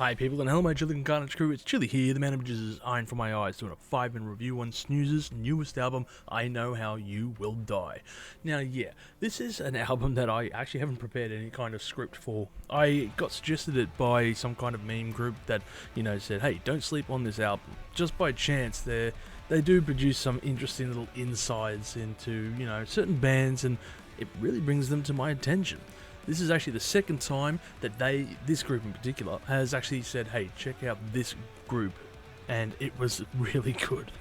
Hi people and hello my Chili and Carnage crew, it's Chili here, the man of is Iron for My Eyes, doing a 5-minute review on Snooze's newest album, I Know How You Will Die. Now yeah, this is an album that I actually haven't prepared any kind of script for. I got suggested it by some kind of meme group that, said, hey, don't sleep on this album. Just by chance, they do produce some interesting little insights into, certain bands, and it really brings them to my attention. This is actually the second time that this group in particular, has actually said, hey, check out this group, and it was really good.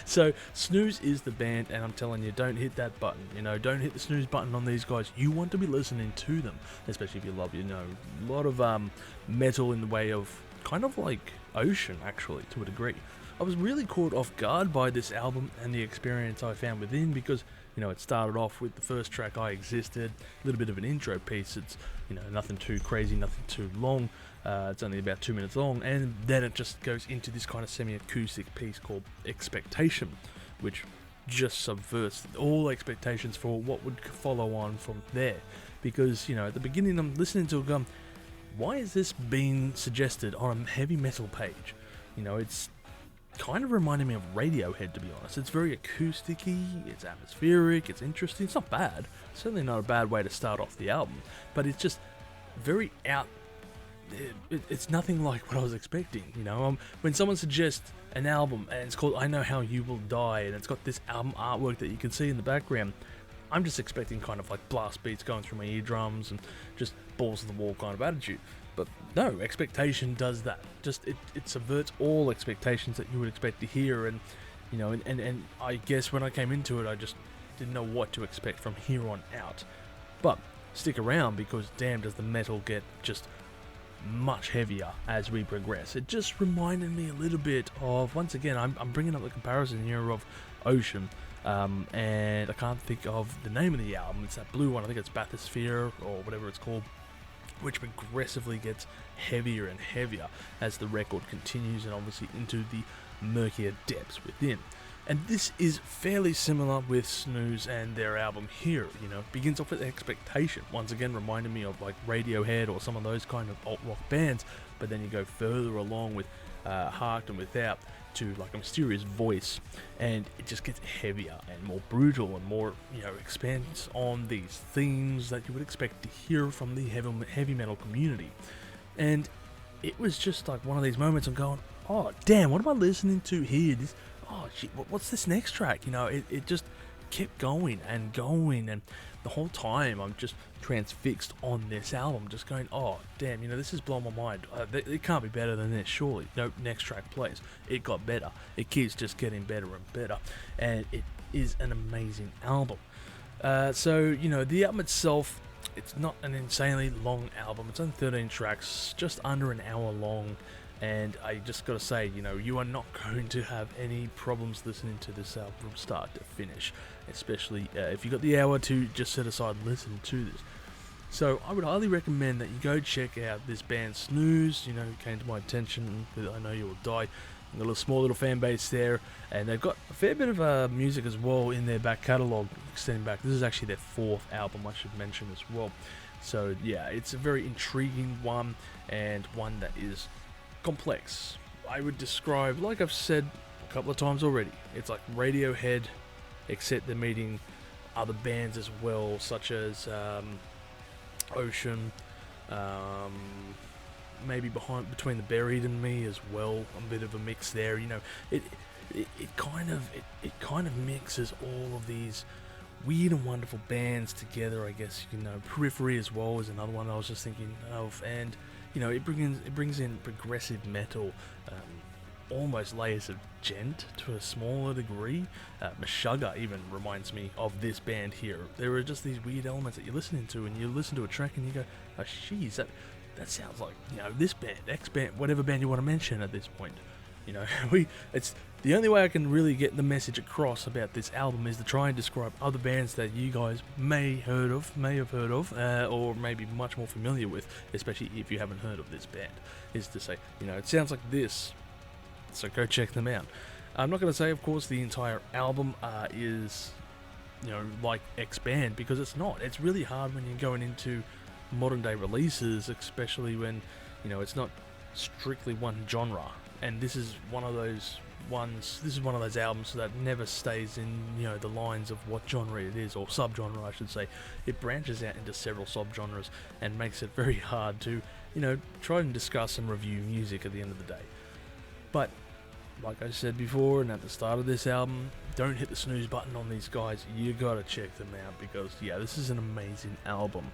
So, Snooze is the band, and I'm telling you, don't hit that button, don't hit the snooze button on these guys. You want to be listening to them, especially if you love, a lot of metal in the way of, kind of like Ocean, actually, to a degree. I was really caught off guard by this album and the experience I found within, because it started off with the first track, I Existed, a little bit of an intro piece. It's, nothing too crazy, nothing too long. It's only about 2 minutes long, and then it just goes into this kind of semi-acoustic piece called Expectation, which just subverts all expectations for what would follow on from there. Because, at the beginning I'm listening to it going, why is this being suggested on a heavy metal page? It's kind of reminded me of Radiohead, to be honest. It's very acousticy, it's atmospheric, it's interesting, it's not bad. Certainly not a bad way to start off the album, but it's just very out. It's nothing like what I was expecting, when someone suggests an album and it's called I Know How You Will Die, and it's got this album artwork that you can see in the background, I'm just expecting kind of like blast beats going through my eardrums and just balls to the wall kind of attitude. But no, Expectation does that. Just it subverts all expectations that you would expect to hear, and and I guess when I came into it, I just didn't know what to expect from here on out. But stick around, because damn does the metal get just much heavier as we progress. It just reminded me a little bit of, once again, I'm bringing up the comparison here of Ocean, and I can't think of the name of the album. It's that blue one, I think it's Bathysphere or whatever it's called, which progressively gets heavier and heavier as the record continues, and obviously into the murkier depths within. And this is fairly similar with Snooze and their album here, begins off with Expectation, once again reminding me of like Radiohead or some of those kind of alt-rock bands, but then you go further along with Harked and Without to like a Mysterious Voice, and it just gets heavier and more brutal and more, expands on these themes that you would expect to hear from the heavy metal community. And it was just like one of these moments I'm going, oh damn, what am I listening to here? Oh shit, what's this next track? It just kept going, and the whole time I'm just transfixed on this album, just going, oh damn, this is blowing my mind. It can't be better than this, surely. No, next track plays. It got better. It keeps just getting better and better, and it is an amazing album. So the album itself, it's not an insanely long album. It's only 13 tracks, just under an hour long. And I just gotta say, you are not going to have any problems listening to this album from start to finish, especially if you got the hour to just set aside and listen to this. So I would highly recommend that you go check out this band Snooze. Who came to my attention with I Know You Will Die. They've got a small little fan base there, and they've got a fair bit of music as well in their back catalogue, extending back. This is actually their 4th album, I should mention as well. So yeah, it's a very intriguing one, and one that is complex. I would describe, like I've said a couple of times already, it's like Radiohead, except they're meeting other bands as well, such as Ocean, maybe Between the Buried and Me as well, a bit of a mix there. It kind of mixes all of these weird and wonderful bands together, I guess. Periphery as well is another one I was just thinking of, and it brings in progressive metal, almost layers of gent to a smaller degree. Meshuggah even reminds me of this band here. There are just these weird elements that you're listening to, and you listen to a track and you go, oh jeez, that sounds like, this band, X band, whatever band you want to mention at this point. It's the only way I can really get the message across about this album is to try and describe other bands that you guys may have heard of, or maybe much more familiar with, especially if you haven't heard of this band, is to say, it sounds like this, so go check them out. I'm not going to say, of course, the entire album is, like X band, because it's not. It's really hard when you're going into modern day releases, especially when, it's not strictly one genre, and this is one of those albums that never stays in, you know, the lines of what genre it is, or subgenre I should say. It branches out into several subgenres and makes it very hard to, you know, try and discuss and review music at the end of the day. But like I said before and at the start of this album, don't hit the snooze button on these guys. You gotta check them out, because yeah, this is an amazing album.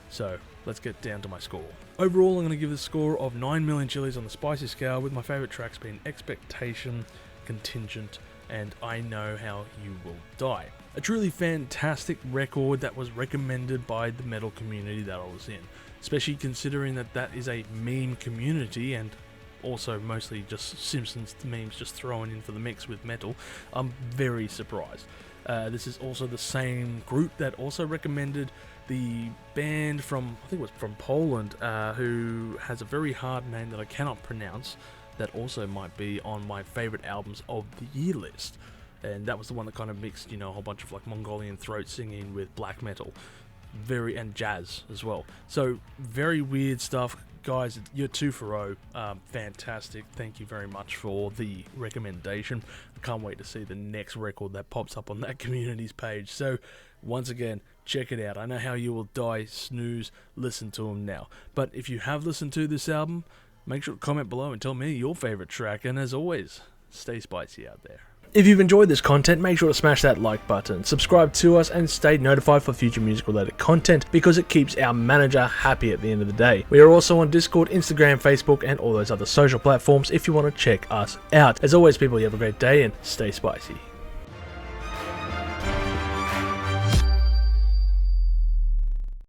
So let's get down to my score. Overall, I'm going to give this score of 9 million chilies on the spicy scale, with my favourite tracks being Expectation, Contingent, and I Know How You Will Die. A truly fantastic record that was recommended by the metal community that I was in, especially considering that that is a meme community, and also mostly just Simpsons memes just thrown in for the mix with metal. I'm very surprised. This is also the same group that also recommended the band from, I think it was from Poland, who has a very hard name that I cannot pronounce, that also might be on my favourite albums of the year list. And that was the one that kind of mixed, you know, a whole bunch of like Mongolian throat singing with black metal. And jazz as well. So very weird stuff. Guys, you're 2 for 0. Fantastic. Thank you very much for the recommendation. I can't wait to see the next record that pops up on that community's page. So once again, check it out. I Know How You Will Die, Snooze. Listen to them now. But if you have listened to this album, make sure to comment below and tell me your favorite track. And as always, stay spicy out there. If you've enjoyed this content, make sure to smash that like button, subscribe to us, and stay notified for future music related content, because it keeps our manager happy at the end of the day. We are also on Discord, Instagram, Facebook, and all those other social platforms if you want to check us out. As always, people, you have a great day and stay spicy.